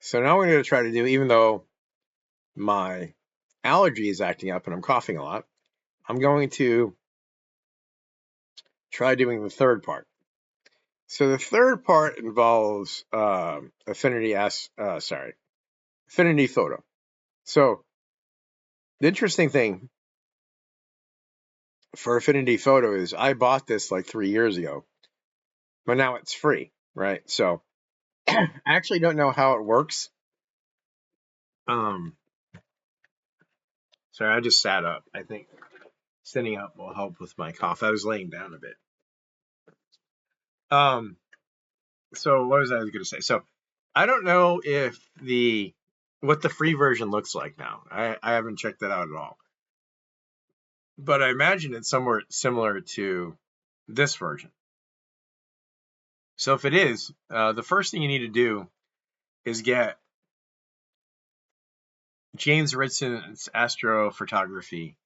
So now what I'm going to try to do, even though my allergy is acting up and I'm coughing a lot, I'm going to try doing the third part. So the third part involves Affinity Photo. So the interesting thing for Affinity Photo is I bought this like 3 years ago, but now it's free, right? So I actually don't know how it works. Um, Sorry, I just sat up. I think sitting up will help with my cough. I was laying down a bit. Um, so what was I going to say? So I don't know if what the free version looks like now. I haven't checked that out at all. But I imagine it's somewhere similar to this version. So if it is, the first thing you need to do is get James Ritson's Astro photography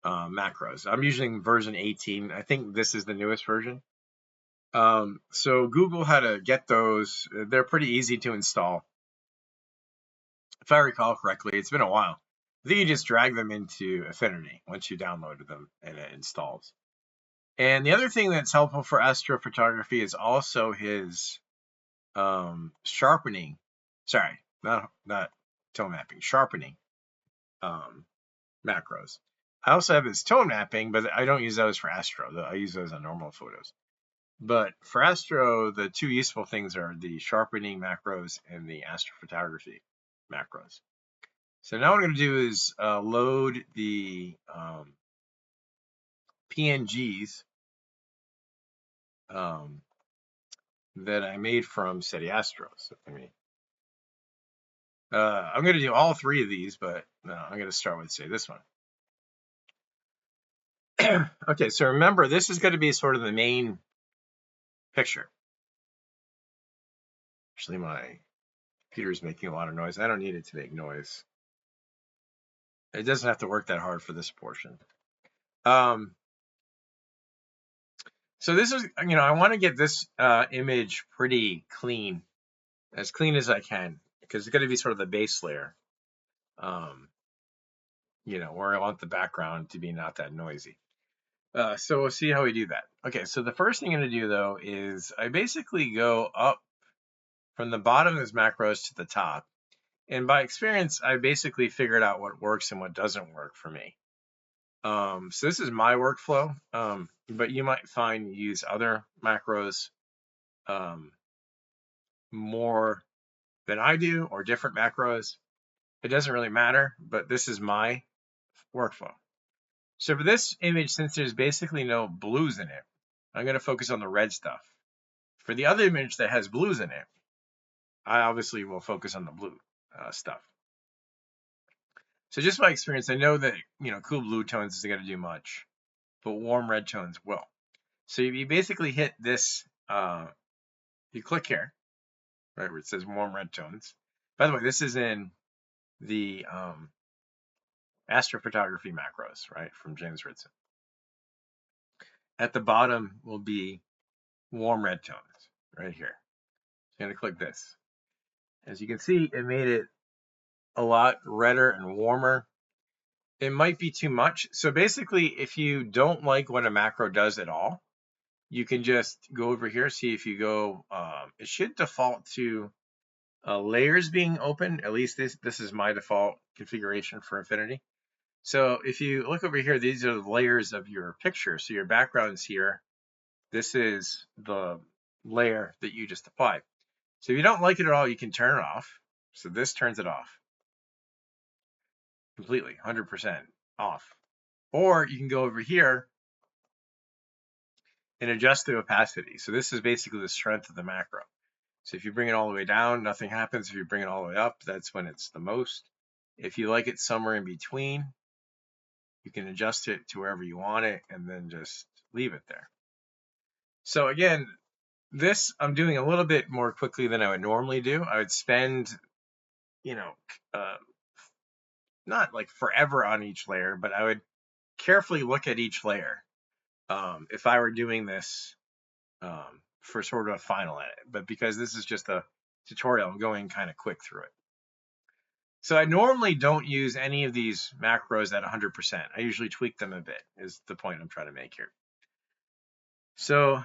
macros. I'm using version 18. I think this is the newest version. So Google how to get those. They're pretty easy to install. If I recall correctly, it's been a while. I think you just drag them into Affinity once you downloaded them and it installs. And the other thing that's helpful for astrophotography is also his sharpening. Sorry, not tone mapping, sharpening macros. I also have his tone mapping, but I don't use those for Astro. I use those on normal photos. But for Astro, the two useful things are the sharpening macros and the astrophotography macros. So now what I'm going to do is load the PNGs that I made from Seti Astro. So I'm going to do all three of these, but no, I'm going to start with, say, this one. Okay, so remember, this is going to be sort of the main picture. Actually, my computer is making a lot of noise. I don't need it to make noise. It doesn't have to work that hard for this portion. So this is, I want to get this image pretty clean, as clean as I can, because it's going to be sort of the base layer, where I want the background to be not that noisy. So we'll see how we do that. Okay, so the first thing I'm going to do, though, is I basically go up from the bottom of those macros to the top. And by experience, I basically figured out what works and what doesn't work for me. So this is my workflow, but you might find you use other macros more than I do, or different macros. It doesn't really matter, but this is my workflow. So for this image, since there's basically no blues in it, I'm going to focus on the red stuff. For the other image that has blues in it, I obviously will focus on the blue stuff. So just by experience, I know that, cool blue tones isn't going to do much, but warm red tones will. So you basically hit this, you click here, right where it says warm red tones. By the way, this is in the astrophotography macros, right, from James Ritson. At the bottom will be warm red tones, right here. So I'm going to click this. As you can see, it made it a lot redder and warmer. It might be too much. So basically, if you don't like what a macro does at all, you can just go over here, see if you go, it should default to layers being open. At least this is my default configuration for Affinity. So if you look over here, these are the layers of your picture. So your background's here. This is the layer that you just applied. So if you don't like it at all, you can turn it off. So this turns it off completely, 100% off. Or you can go over here and adjust the opacity. So this is basically the strength of the macro. So if you bring it all the way down, nothing happens. If you bring it all the way up, that's when it's the most. If you like it somewhere in between, you can adjust it to wherever you want it and then just leave it there. So again, this I'm doing a little bit more quickly than I would normally do. I would spend, not like forever on each layer, but I would carefully look at each layer if I were doing this for sort of a final edit. But because this is just a tutorial. I'm going kind of quick through it. So I normally don't use any of these macros at 100%. I usually tweak them a bit, is the point I'm trying to make here. So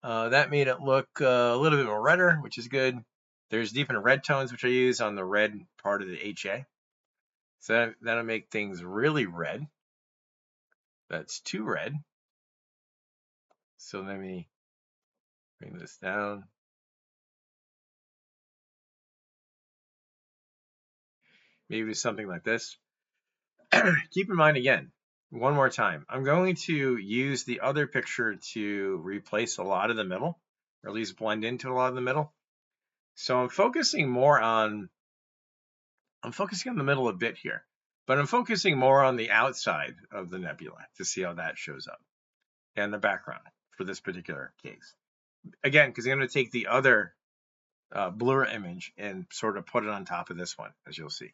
that made it look a little bit more redder, which is good. There's deepened red tones, which I use on the red part of the HA. So that'll make things really red. That's too red. So let me bring this down. Maybe something like this. Keep in mind again, one more time, I'm going to use the other picture to replace a lot of the middle, or at least blend into a lot of the middle. So I'm focusing on the middle a bit here, but I'm focusing more on the outside of the nebula to see how that shows up, and the background for this particular case. Again, because I'm going to take the other blur image and sort of put it on top of this one, as you'll see.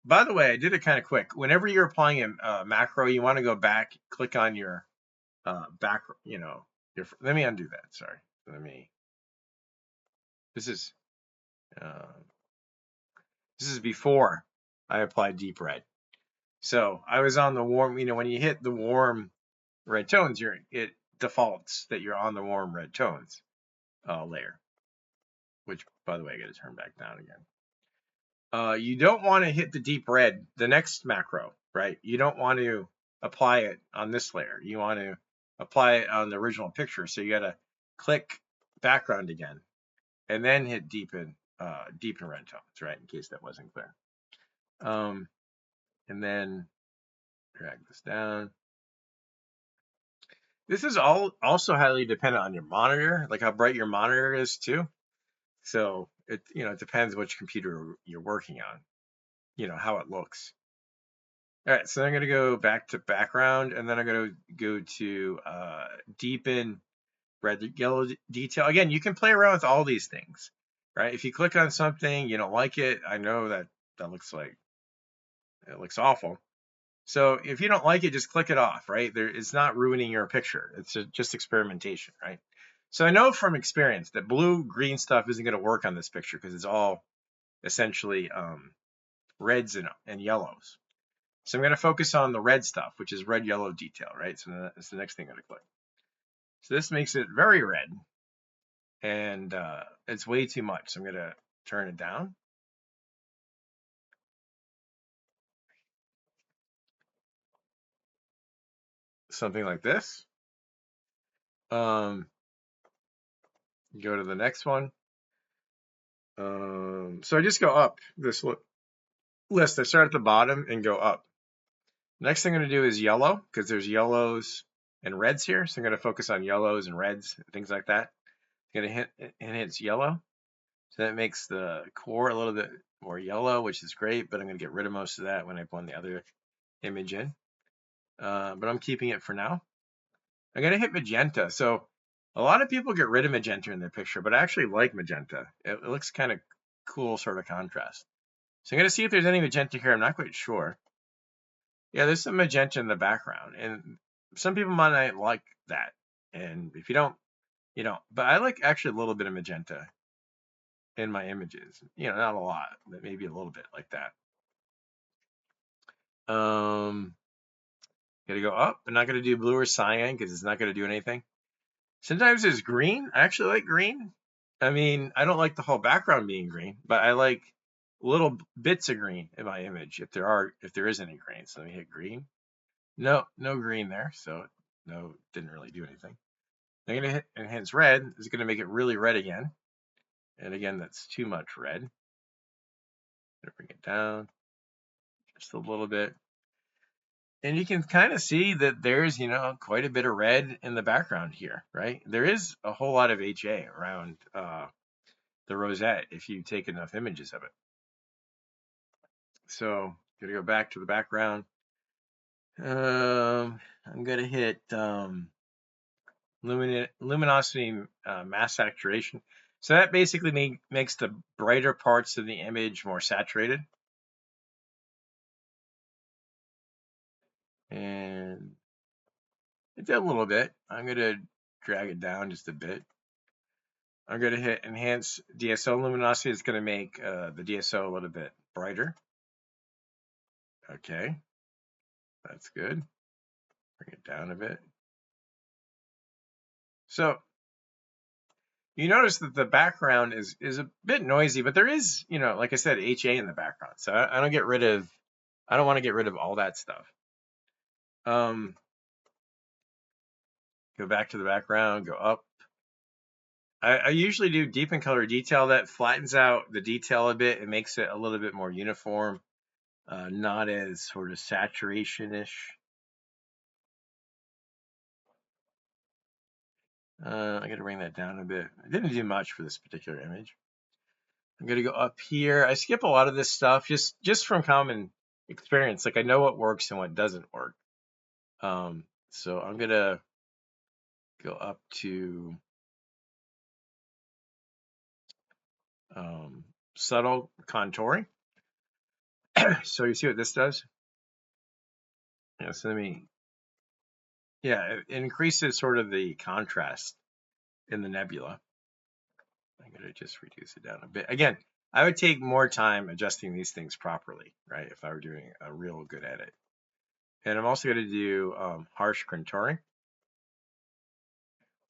By the way, I did it kind of quick. Whenever you're applying a macro, you want to go back, click on your back, let me undo that. Sorry. This is before I applied deep red. So I was on the warm, when you hit the warm red tones, it defaults that you're on the warm red tones layer, which, by the way, I got to turn back down again. You don't want to hit the deep red, the next macro, right? You don't want to apply it on this layer. You want to apply it on the original picture. So you got to click background again, and then hit deepen red tones, right? In case that wasn't clear. And then drag this down. This is also highly dependent on your monitor, like how bright your monitor is too. So it depends which computer you're working on, how it looks. All right, so I'm going to go back to background, and then I'm going to go to deepen red yellow detail. Again, you can play around with all these things, right? If you click on something, you don't like it, I know that looks awful. So if you don't like it, just click it off, right? It's not ruining your picture. It's just experimentation, right? So I know from experience that blue-green stuff isn't going to work on this picture because it's all essentially reds and yellows. So I'm going to focus on the red stuff, which is red-yellow detail, right? So that's the next thing I'm going to click. So this makes it very red, and it's way too much. So I'm going to turn it down. Something like this. Go to the next one. So I just go up this list. I start at the bottom and go up. Next thing I'm going to do is yellow, because there's yellows and reds here. So I'm going to focus on yellows and reds, things like that. I'm going to hit yellow. So that makes the core a little bit more yellow, which is great, but I'm going to get rid of most of that when I blend the other image in. But I'm keeping it for now. I'm going to hit magenta. So a lot of people get rid of magenta in their picture, but I actually like magenta. It looks kind of cool, sort of contrast. So I'm going to see if there's any magenta here. I'm not quite sure. Yeah, there's some magenta in the background, and some people might not like that. And if you don't, but I like actually a little bit of magenta in my images. Not a lot, but maybe a little bit like that. Gotta go up. I'm not gonna do blue or cyan because it's not gonna do anything. Sometimes there's green. I actually like green. I mean, I don't like the whole background being green, but I like little bits of green in my image if there is any green. So let me hit green. No green there, so no, didn't really do anything. I'm gonna hit enhance red. It's gonna make it really red again. And again, that's too much red. I'm gonna bring it down just a little bit. And you can kind of see that there's, quite a bit of red in the background here, right? There is a whole lot of HA around the rosette if you take enough images of it. So I'm gonna go back to the background. I'm gonna hit luminosity mass saturation. So that basically makes the brighter parts of the image more saturated. And it did a little bit. I'm gonna drag it down just a bit. I'm going to hit Enhance DSO Luminosity. It's going to make the DSO a little bit brighter. Okay, that's good. Bring it down a bit. So you notice that the background is a bit noisy, but there is, like I said, HA in the background. So I don't want to get rid of all that stuff. Go back to the background, go up. I usually do deepen color detail. That flattens out the detail a bit. It makes it a little bit more uniform, not as sort of saturation-ish. I got to bring that down a bit. I didn't do much for this particular image. I'm going to go up here. I skip a lot of this stuff just from common experience. Like I know what works and what doesn't work. So I'm going to go up to subtle contouring. So you see what this does? Yeah, so it increases sort of the contrast in the nebula. I'm going to just reduce it down a bit. Again, I would take more time adjusting these things properly, right, if I were doing a real good edit. And I'm also going to do harsh contouring.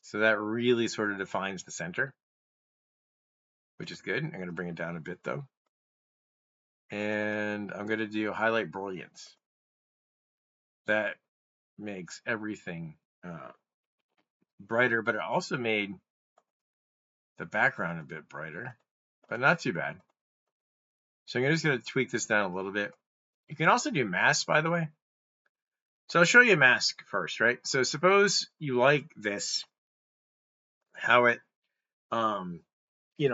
So that really sort of defines the center, which is good. I'm going to bring it down a bit, though. And I'm going to do highlight brilliance. That makes everything brighter, but it also made the background a bit brighter, but not too bad. So I'm just going to tweak this down a little bit. You can also do masks, by the way. So I'll show you a mask first, right? So suppose you like this, how it,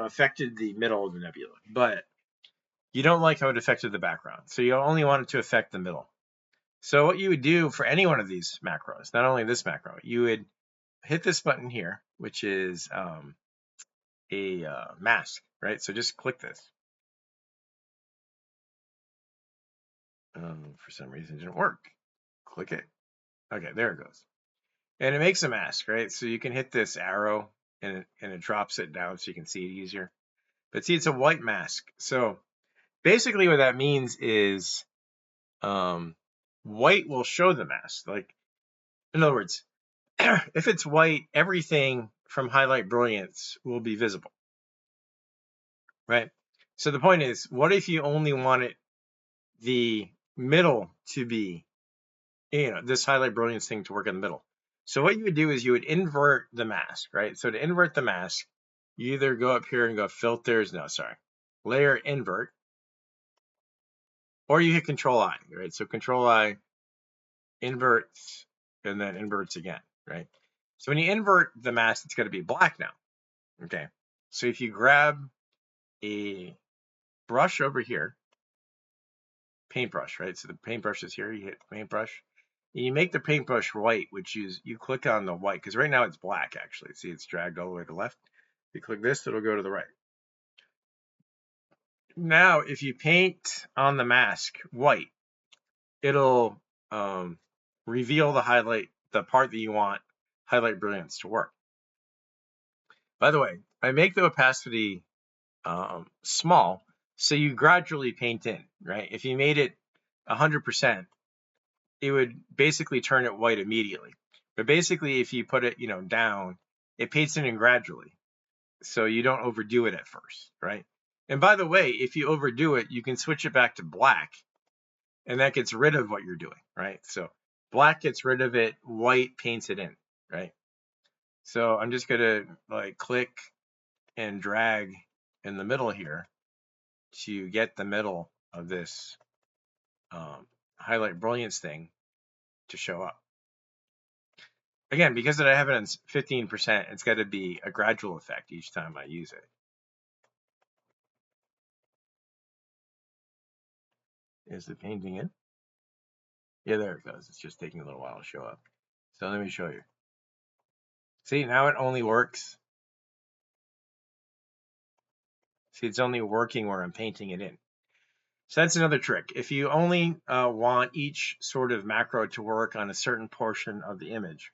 affected the middle of the nebula, but you don't like how it affected the background. So you only want it to affect the middle. So what you would do for any one of these macros, not only this macro, you would hit this button here, which is a mask, right? So just click this. For some reason it didn't work. Click it. Okay, there it goes. And it makes a mask, right? So you can hit this arrow and it drops it down so you can see it easier. But see, it's a white mask. So basically what that means is white will show the mask. Like, in other words, if it's white, everything from highlight brilliance will be visible, right? So the point is, what if you only wanted the middle to be, this highlight brilliance thing to work in the middle? So what you would do is you would invert the mask, right? So to invert the mask, you either go up here and go filters, layer invert, or you hit Control I, right? So Control I inverts and then inverts again, right? So when you invert the mask, it's going to be black now, okay? So if you grab a brush over here, paintbrush, right? So the paintbrush is here, you hit paintbrush, and you make the paintbrush white, which is, you click on the white, because right now it's black actually. See, it's dragged all the way to the left. If you click this, it'll go to the right. Now, if you paint on the mask white, it'll reveal the part that you want highlight brilliance to work. By the way, I make the opacity small, so you gradually paint in, right? If you made it 100%, it would basically turn it white immediately. But basically, if you put it, down, it paints in gradually, so you don't overdo it at first, right? And by the way, if you overdo it, you can switch it back to black, and that gets rid of what you're doing, right? So black gets rid of it, white paints it in, right? So I'm just gonna click and drag in the middle here to get the middle of this highlight brilliance thing to show up. Again, because I have it on 15%, it's got to be a gradual effect each time I use it. Is the painting in? Yeah, there it goes. It's just taking a little while to show up. So let me show you. See, now it only works. See, it's only working where I'm painting it in. So that's another trick. If you only want each sort of macro to work on a certain portion of the image,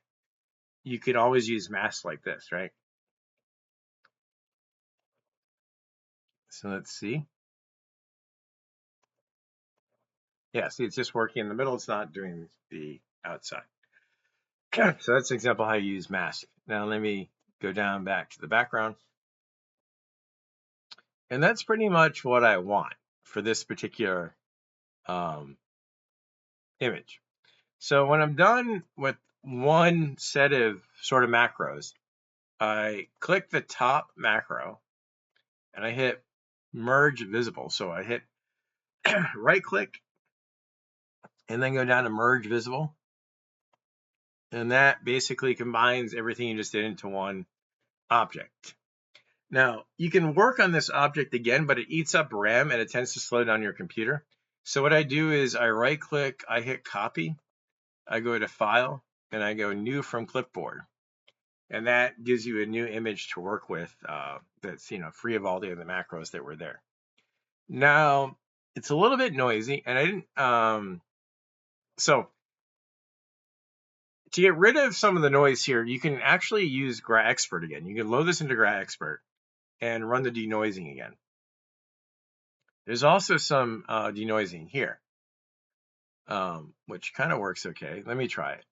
you could always use masks like this, right? So let's see. Yeah, see, it's just working in the middle. It's not doing the outside. So that's an example how you use mask. Now let me go down back to the background. And that's pretty much what I want for this particular image. So when I'm done with one set of sort of macros, I click the top macro and I hit merge visible. So I hit right click and then go down to merge visible. And that basically combines everything you just did into one object. Now, you can work on this object again, but it eats up RAM and it tends to slow down your computer. So what I do is I right click, I hit copy, I go to file, and I go new from clipboard. And that gives you a new image to work with that's free of all the other macros that were there. Now, it's a little bit noisy, and I didn't, so to get rid of some of the noise here, you can actually use GraExpert again. You can load this into GraExpert and run the denoising again. There's also some denoising here, which kind of works okay. Let me try it.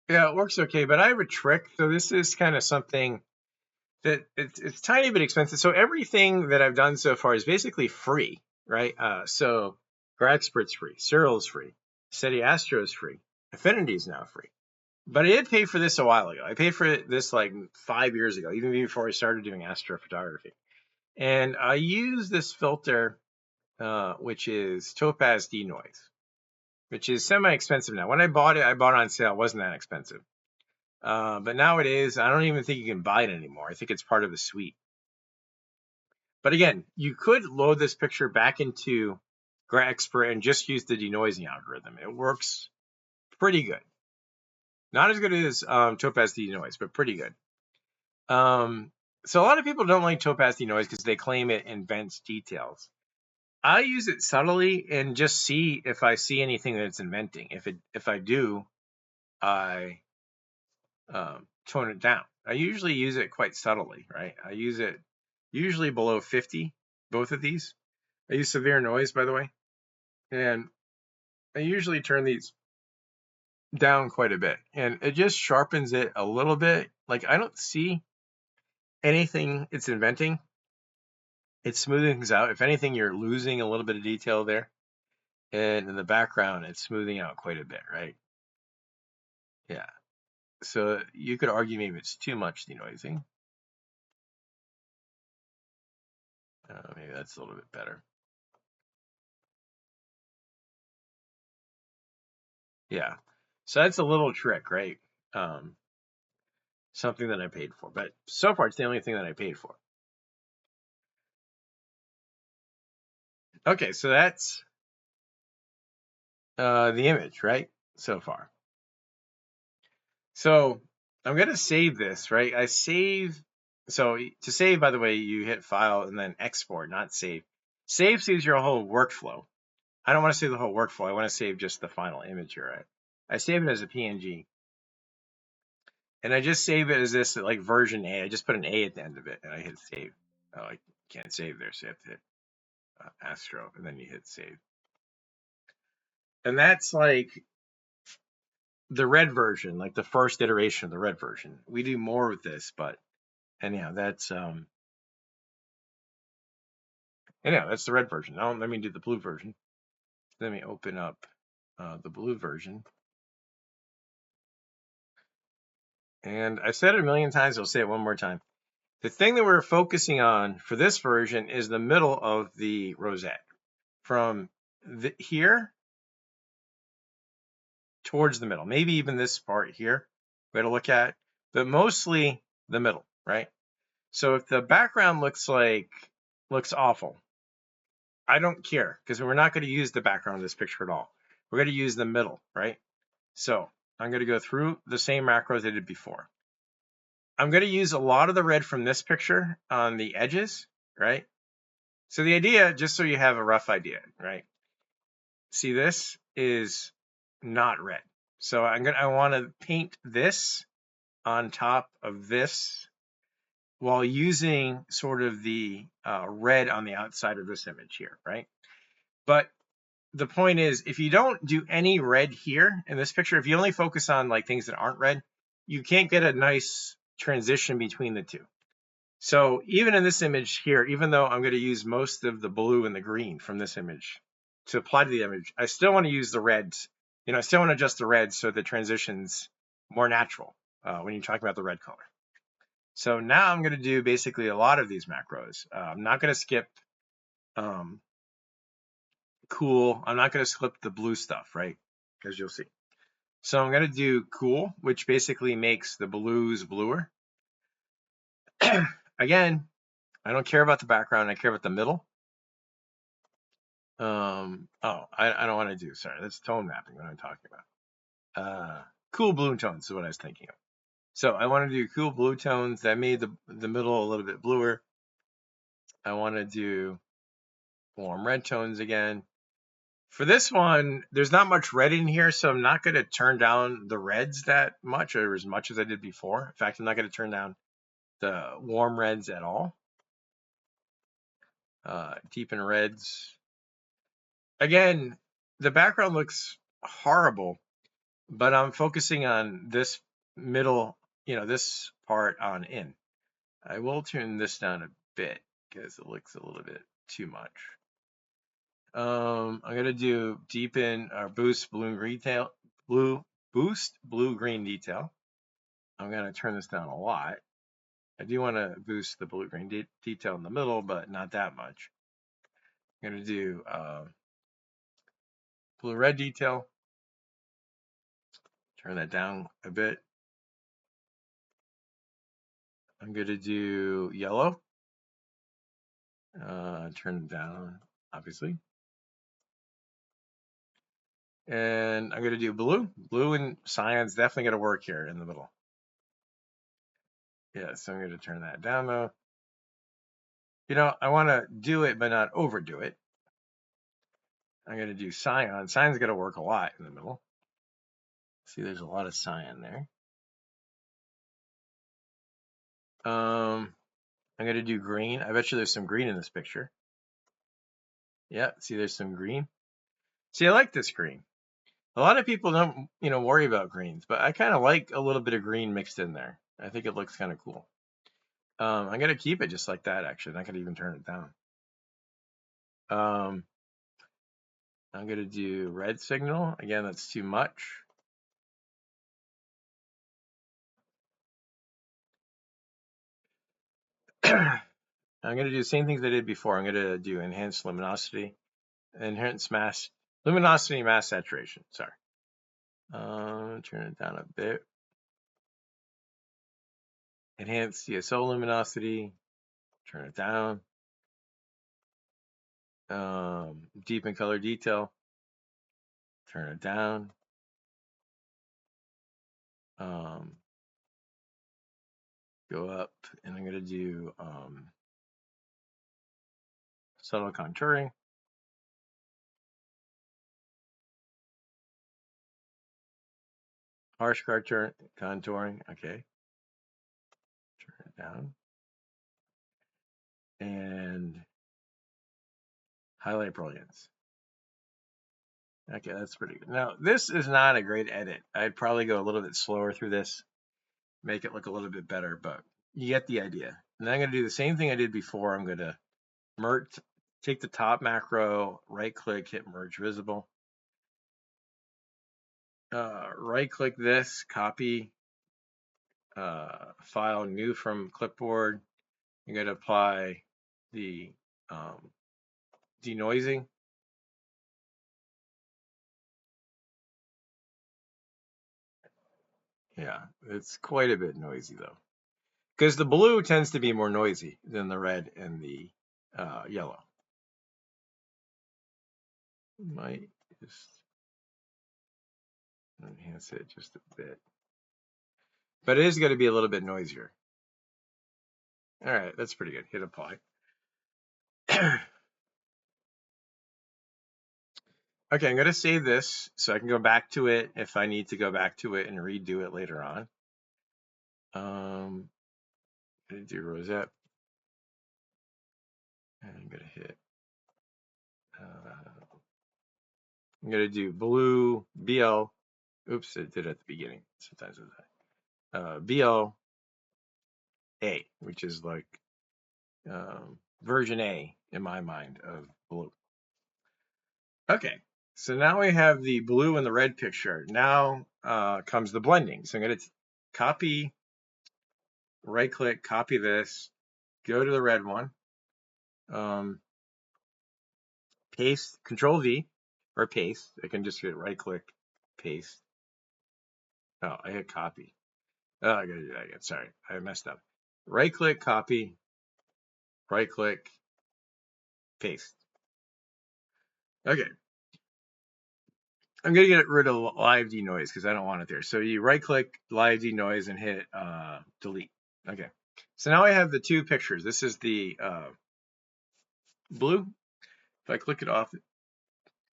Yeah, it works okay, but I have a trick. So this is kind of something that it's tiny bit expensive. So everything that I've done so far is basically free, right? So GraExpert's free, Cyril's free, Seti Astro is free, Affinity is now free. But I did pay for this a while ago. I paid for this like 5 years ago, even before I started doing astrophotography. And I use this filter, which is Topaz Denoise, which is semi-expensive now. When I bought it on sale. It wasn't that expensive. But now it is. I don't even think you can buy it anymore. I think it's part of the suite. But again, you could load this picture back into GraExpert and just use the denoising algorithm. It works pretty good. Not as good as Topaz Denoise, but pretty good. So a lot of people don't like Topaz Denoise because they claim it invents details. I use it subtly and just see if I see anything that it's inventing. If I do, I tone it down. I usually use it quite subtly, right? I use it usually below 50, both of these. I use severe noise, by the way. And I usually turn these down quite a bit. And it just sharpens it a little bit. Like I don't see anything it's inventing. It's smoothing things out. If anything, you're losing a little bit of detail there. And in the background, it's smoothing out quite a bit, right? Yeah. So you could argue maybe it's too much denoising. Maybe that's a little bit better. Yeah. So that's a little trick, right? Something that I paid for. But so far, it's the only thing that I paid for. Okay, so that's the image, right? So far. So I'm going to save this, right? I save. So to save, by the way, you hit File and then Export, not Save. Save saves your whole workflow. I don't want to save the whole workflow. I want to save just the final image here, right? I save it as a PNG. And I just save it as this, like version A. I just put an A at the end of it, and I hit Save. Oh, I can't save there, so you have to hit Astro, and then you hit Save. And that's like the red version, like the first iteration of the red version. We do more with this, but anyhow, that's the red version. Now let me do the blue version. Let me open up the blue version. And I've said it a million times, I'll say it one more time. The thing that we're focusing on for this version is the middle of the rosette. From here towards the middle. Maybe even this part here we had to look at, but mostly the middle, right? So if the background looks awful, I don't care because we're not going to use the background of this picture at all. We're going to use the middle, right? So I'm going to go through the same macros I did before. I'm going to use a lot of the red from this picture on the edges, right? So the idea, just so you have a rough idea, right? see, this is not red. So I want to paint this on top of this while using sort of the red on the outside of this image here, right? But the point is, if you don't do any red here in this picture, if you only focus on like things that aren't red, you can't get a nice transition between the two. So even in this image here, even though I'm going to use most of the blue and the green from this image to apply to the image, I still want to use the reds. I still want to adjust the reds so the transition's more natural when you talk about the red color. So now I'm going to do basically a lot of these macros. I'm not going to skip cool. I'm not going to skip the blue stuff, right? As you'll see. So I'm going to do cool, which basically makes the blues bluer. Again, I don't care about the background. I care about the middle. I don't want to do, sorry, that's tone mapping what I'm talking about. Cool blue tones is what I was thinking of. So I want to do cool blue tones that made the middle a little bit bluer. I want to do warm red tones again. For this one, there's not much red in here, so I'm not going to turn down the reds that much, or as much as I did before. In fact, I'm not going to turn down the warm reds at all. Deepen reds. Again, the background looks horrible, but I'm focusing on this middle, this part on in. I will turn this down a bit because it looks a little bit too much. I'm gonna do deepen or boost blue green detail. I'm gonna turn this down a lot. I do want to boost the blue green detail in the middle, but not that much. I'm gonna do blue red detail. Turn that down a bit. I'm gonna do yellow. Turn it down, obviously. And I'm gonna do blue. Blue and cyan's definitely gonna work here in the middle. Yeah, so I'm gonna turn that down though. I wanna do it, but not overdo it. I'm gonna do cyan. Cyan's gonna work a lot in the middle. See, there's a lot of cyan there. I'm gonna do green. I bet you there's some green in this picture. Yeah, see, there's some green. See, I like this green. A lot of people don't, worry about greens, but I kind of like a little bit of green mixed in there. I think it looks kind of cool. I'm gonna keep it just like that. Actually, I'm not gonna even turn it down. I'm gonna do red signal again. That's too much. I'm gonna do the same things I did before. I'm gonna do enhanced luminosity, luminosity mass saturation. Sorry. Turn it down a bit. Enhance CSO luminosity. Turn it down. Deepen color detail. Turn it down. Go up, and I'm gonna do subtle contouring. Harsh contouring. Okay. Turn it down. And highlight brilliance. Okay, that's pretty good. Now, this is not a great edit. I'd probably go a little bit slower through this, make it look a little bit better, but you get the idea. And I'm going to do the same thing I did before. I'm going to take the top macro, right click, hit merge visible. Right click this, copy file new from clipboard. I'm going to apply the denoising. Yeah, it's quite a bit noisy though, because the blue tends to be more noisy than the red and the yellow. Might just enhance it just a bit, but it is going to be a little bit noisier. All right, that's pretty good. Hit apply. Okay, I'm going to save this so I can go back to it if I need to go back to it and redo it later on. I'm going to do rosette. And I'm going to hit, I'm going to do blue BL. Oops, it did at the beginning. Sometimes it's BL A, which is like version A in my mind of blue. Okay, so now we have the blue and the red picture. Now comes the blending. So I'm going to copy, right click, copy this, go to the red one, paste, Control V, or paste. I can just hit right click, paste. Oh, I hit copy. Oh, I gotta do that again. Sorry, I messed up. Right click, copy, right click, paste. Okay. I'm gonna get rid of live denoise because I don't want it there. So you right click live denoise and hit delete. Okay. So now I have the two pictures. This is the blue. If I click it off,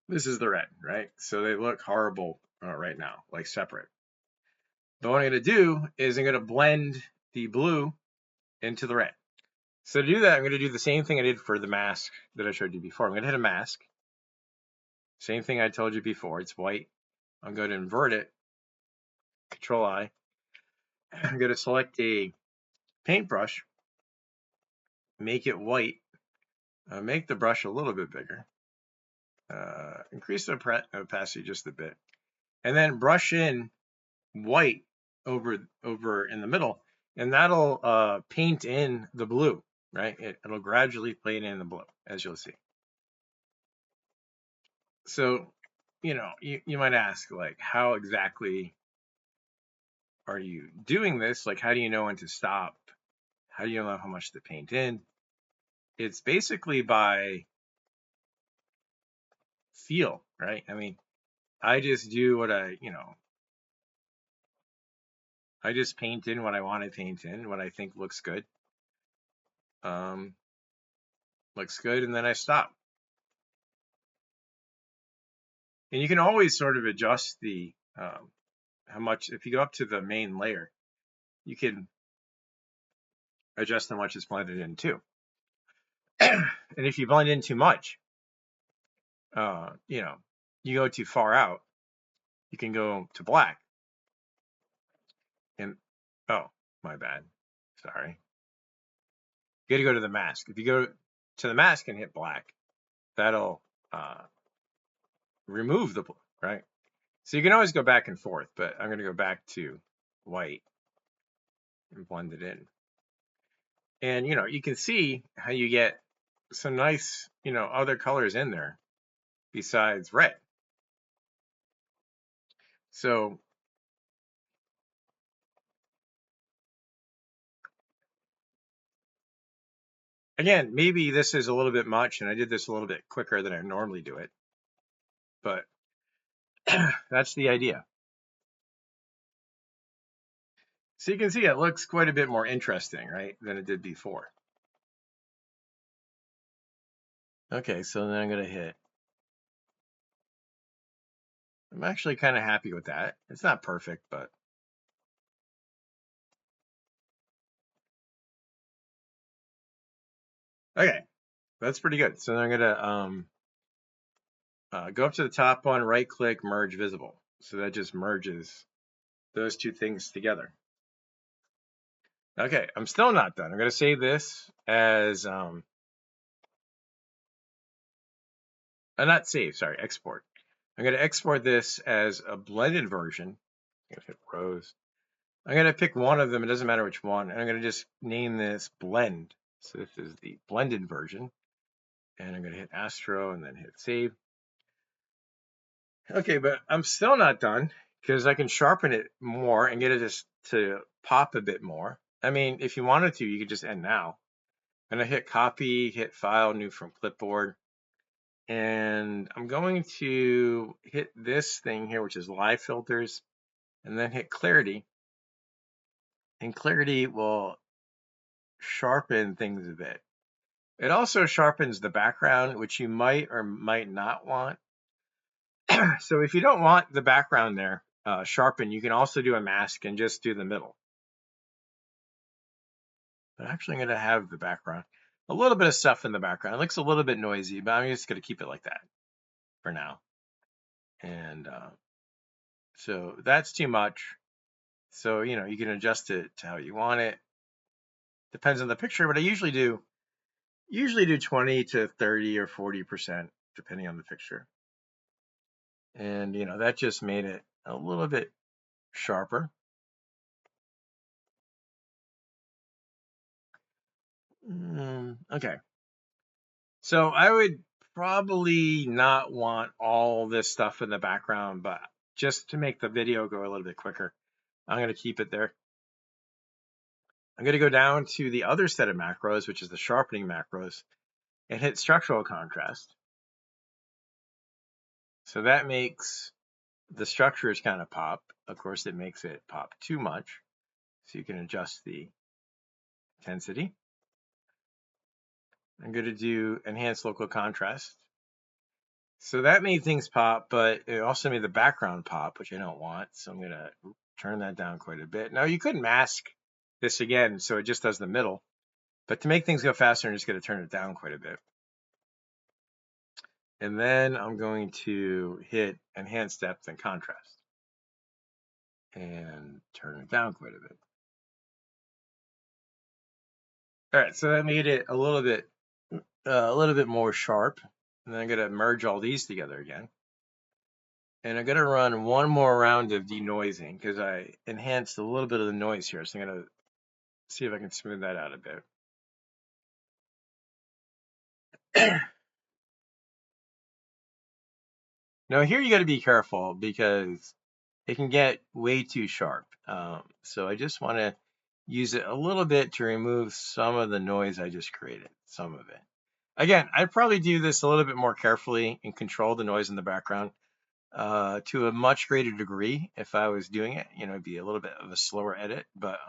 this is the red, right? So they look horrible right now, like separate. But what I'm gonna do is I'm gonna blend the blue into the red. So to do that, I'm gonna do the same thing I did for the mask that I showed you before. I'm gonna hit a mask. Same thing I told you before. It's white. I'm going to invert it. Control I. I'm going to select a paintbrush, make it white, make the brush a little bit bigger, increase the opacity just a bit, and then brush in white over in the middle, and that'll paint in the blue, right? It'll gradually paint in the blue, as you'll see. So, you might ask, like, how exactly are you doing this? Like, how do you know when to stop? How do you know how much to paint in? It's basically by feel, right? I mean, I just do what I just paint in what I want to paint in, what I think looks good. Looks good, and then I stop. And you can always sort of adjust the how much, if you go up to the main layer, you can adjust how much it's blended in too. And if you blend in too much, you go too far out, you can go to black. And oh, my bad. Sorry. You got to go to the mask. If you go to the mask and hit black, that'll remove the blue, right? So you can always go back and forth, but I'm going to go back to white and blend it in. And, you can see how you get some nice, other colors in there besides red. So again, maybe this is a little bit much, and I did this a little bit quicker than I normally do it, but that's the idea. So you can see it looks quite a bit more interesting, right, than it did before. Okay, so then I'm going to hit. I'm actually kind of happy with that. It's not perfect, but okay, that's pretty good. So then I'm going to go up to the top one, right click, merge visible. So that just merges those two things together. Okay, I'm still not done. I'm going to save this as, not save, sorry, export. I'm going to export this as a blended version. I'm going to hit rose. I'm going to pick one of them. It doesn't matter which one. And I'm going to just name this blend. So this is the blended version. And I'm going to hit Astro and then hit save. Okay, but I'm still not done because I can sharpen it more and get it just to pop a bit more. I mean, if you wanted to, you could just end now. I'm going to hit copy, hit file, new from clipboard. And I'm going to hit this thing here, which is live filters, and then hit clarity. And clarity will sharpen things a bit. It also sharpens the background, which you might or might not want. So if you don't want the background there sharpened, you can also do a mask and just do the middle. But actually, I'm going to have the background. A little bit of stuff in the background. It looks a little bit noisy, but I'm just going to keep it like that for now. And so that's too much. So, you can adjust it to how you want it. Depends on the picture, but I usually do 20 to 30 or 40%, depending on the picture. And, that just made it a little bit sharper. Okay. So I would probably not want all this stuff in the background, but just to make the video go a little bit quicker, I'm going to keep it there. I'm going to go down to the other set of macros, which is the sharpening macros, and hit structural contrast. So that makes the structures kind of pop. Of course, it makes it pop too much. So you can adjust the intensity. I'm going to do enhance local contrast. So that made things pop, but it also made the background pop, which I don't want. So I'm going to turn that down quite a bit. Now you could mask this again, so it just does the middle. But to make things go faster, I'm just going to turn it down quite a bit. And then I'm going to hit enhance depth and contrast and turn it down quite a bit. All right, so that made it a little bit more sharp. And then I'm going to merge all these together again. And I'm going to run one more round of denoising because I enhanced a little bit of the noise here. So I'm going to see if I can smooth that out a bit. Now here you got to be careful because it can get way too sharp. So I just want to use it a little bit to remove some of the noise I just created, some of it. Again, I'd probably do this a little bit more carefully and control the noise in the background to a much greater degree if I was doing it. It'd be a little bit of a slower edit, but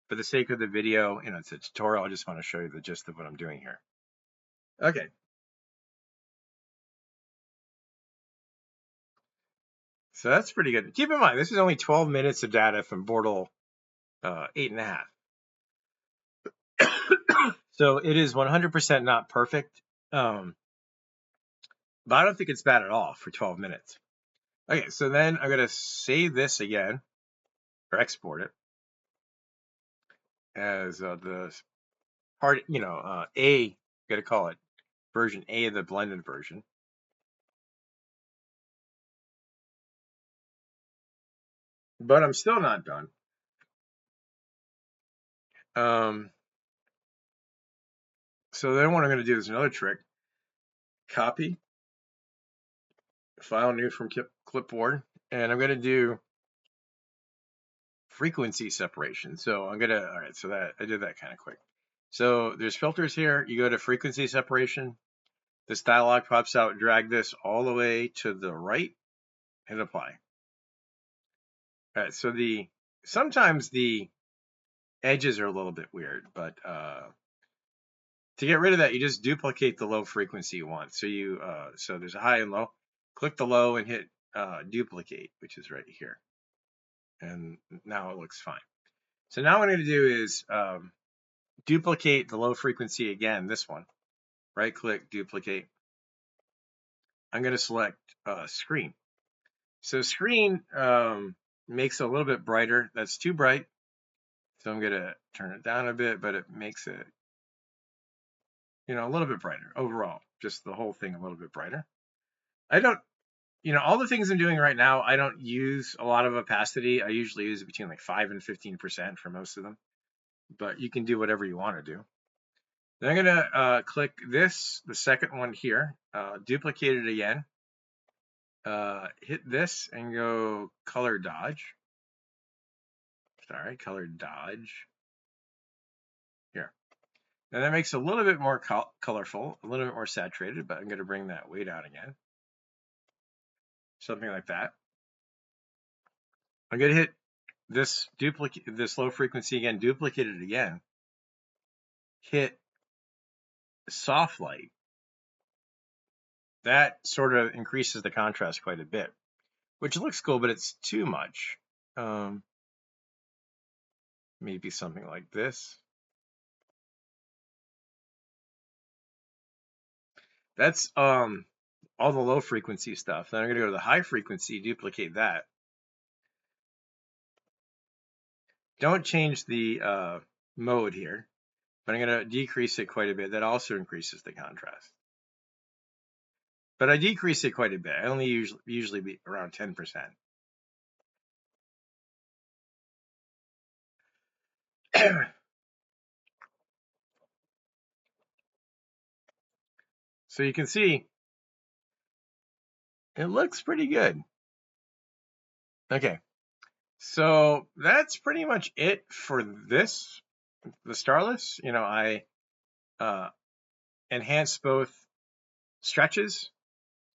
for the sake of the video, it's a tutorial. I just want to show you the gist of what I'm doing here. Okay. So that's pretty good. Keep in mind, this is only 12 minutes of data from Bortle 8.5. So it is 100% not perfect, but I don't think it's bad at all for 12 minutes. Okay, so then I'm going to save this again, or export it as the part, A, got to call it version A, the blended version. But I'm still not done. So then what I'm going to do is another trick. Copy, file new from clipboard, and I'm going to do frequency separation. So all right, so that I did that kind of quick. So there's filters here. You go to frequency separation. This dialog pops out. Drag this all the way to the right, hit apply. All right, so sometimes the edges are a little bit weird, but to get rid of that, you just duplicate the low frequency one. So so there's a high and low. Click the low and hit duplicate, which is right here. And now it looks fine. So now what I'm going to do is duplicate the low frequency again, this one. Right click, duplicate. I'm going to select screen. So screen makes it a little bit brighter. That's too bright. So I'm going to turn it down a bit, but it makes it, a little bit brighter overall. Just the whole thing a little bit brighter. I don't, all the things I'm doing right now, I don't use a lot of opacity. I usually use it between like 5 and 15% for most of them. But you can do whatever you want to do. Then I'm going to click this, the second one here, duplicate it again. Hit this and go color dodge. Sorry, color dodge. Here. And that makes it a little bit more colorful, a little bit more saturated, but I'm going to bring that way down again. Something like that. I'm going to hit this low frequency again, duplicate it again. Hit soft light. that sort of increases the contrast quite a bit, which looks cool, but it's too much. Maybe something like this. That's all the low frequency stuff. Then I'm going to go to the high frequency, duplicate that. Don't change the mode here, but I'm going to decrease it quite a bit. That also increases the contrast. But I decrease it quite a bit. I only usually be around 10%. So you can see it looks pretty good. Okay, so that's pretty much it for this, the Starless. I enhance both stretches,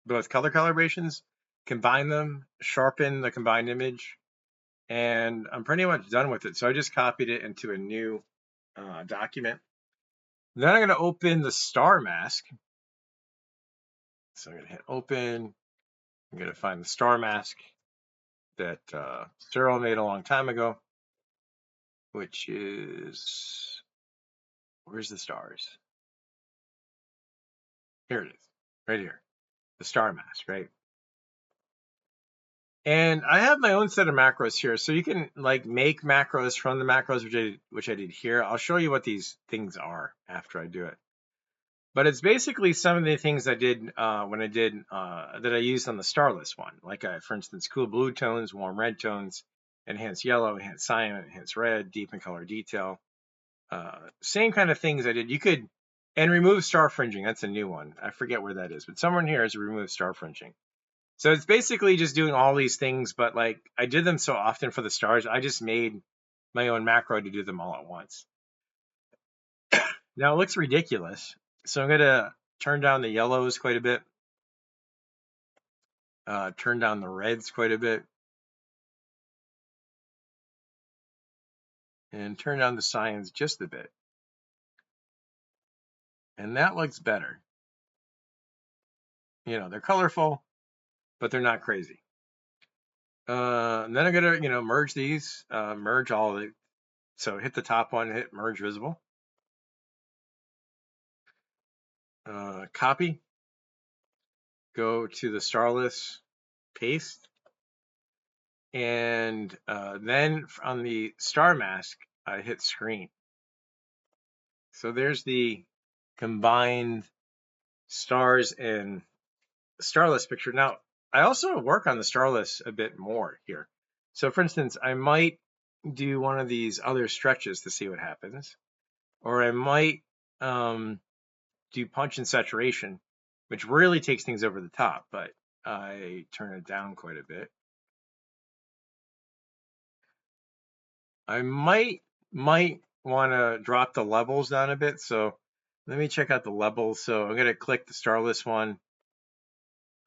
both color calibrations, combine them, sharpen the combined image, and I'm pretty much done with it. So I just copied it into a new document. Then I'm going to open the star mask. So I'm going to hit open. I'm going to find the star mask that Cyril made a long time ago, which is, where's the stars? Here it is, right here, the star mask, right? And I have my own set of macros here, so you can like make macros from the macros which I did here. I'll show you what these things are after I do it. But it's basically some of the things I did when I did that I used on the Starless one, like for instance, cool blue tones, warm red tones, enhanced yellow, enhanced cyan, enhanced red, deepen color detail. Same kind of things I did. You could, and remove star fringing. That's a new one. I forget where that is, but somewhere in here is remove star fringing. So it's basically just doing all these things, but like I did them so often for the stars, I just made my own macro to do them all at once. Now it looks ridiculous. So I'm going to turn down the yellows quite a bit, turn down the reds quite a bit, and turn down the cyans just a bit. And that looks better. They're colorful, but they're not crazy. And then I'm going to, merge these, merge all of it. So hit the top one, hit merge visible. Copy. Go to the Starless, paste. And then on the star mask, I hit screen. So there's the combined stars and Starless picture. Now, I also work on the Starless a bit more here. So for instance, I might do one of these other stretches to see what happens. Or I might do punch and saturation, which really takes things over the top, but I turn it down quite a bit. I might want to drop the levels down a bit. So let me check out the levels. So I'm going to click the Starless one,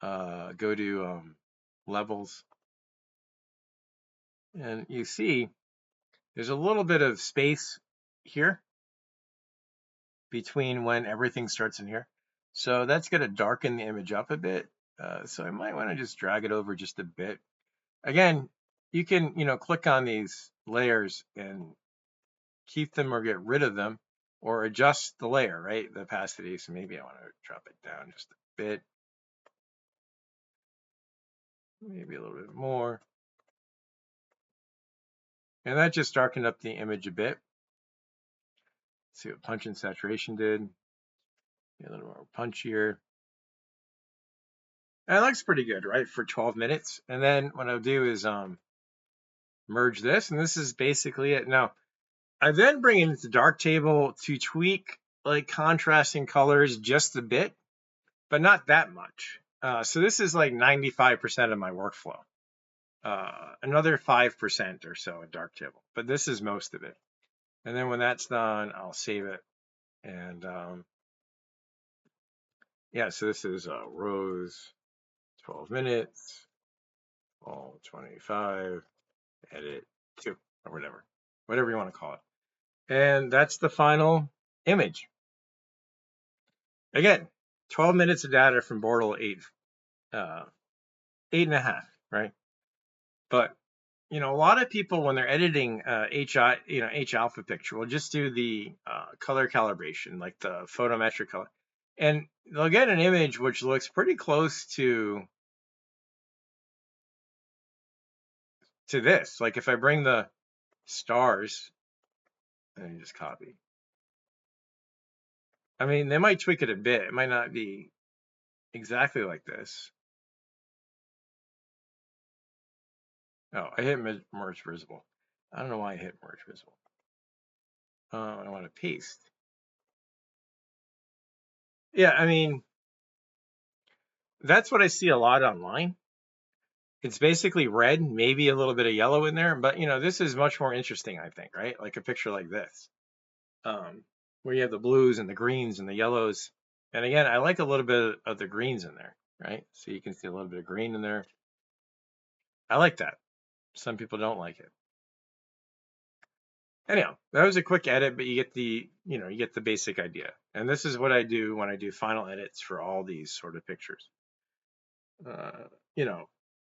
go to levels. And you see there's a little bit of space here between when everything starts in here. So that's going to darken the image up a bit. So I might want to just drag it over just a bit. Again, you can, click on these layers and keep them or get rid of them or adjust the layer, right? The opacity. So maybe I want to drop it down just a bit. Maybe a little bit more. And that just darkened up the image a bit. Let's see what punch and saturation did. A little more punchier. And it looks pretty good, right? For 12 minutes. And then what I'll do is merge this. And this is basically it. Now, I then bring it into Darktable to tweak like contrasting colors just a bit, but not that much. So this is like 95% of my workflow. Another 5% or so in Darktable, but this is most of it. And then when that's done, I'll save it. And yeah, so this is rows, 12 minutes, all 25, edit 2, or whatever you want to call it. And that's the final image. Again, 12 minutes of data from Bortle 8, 8.5, right? But a lot of people when they're editing H alpha picture will just do the color calibration, like the photometric color, and they'll get an image which looks pretty close to this. Like if I bring the stars, let me just copy. I mean, they might tweak it a bit. It might not be exactly like this. Oh, I hit merge visible. I don't know why I hit merge visible. I want to paste. Yeah, I mean, that's what I see a lot online. It's basically red, maybe a little bit of yellow in there, but this is much more interesting, I think, right? Like a picture like this, where you have the blues and the greens and the yellows. And again, I like a little bit of the greens in there, right? So you can see a little bit of green in there. I like that. Some people don't like it. Anyhow, that was a quick edit, but you get the basic idea. And this is what I do when I do final edits for all these sort of pictures.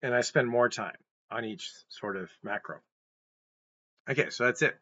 And I spend more time on each sort of macro. Okay, so that's it.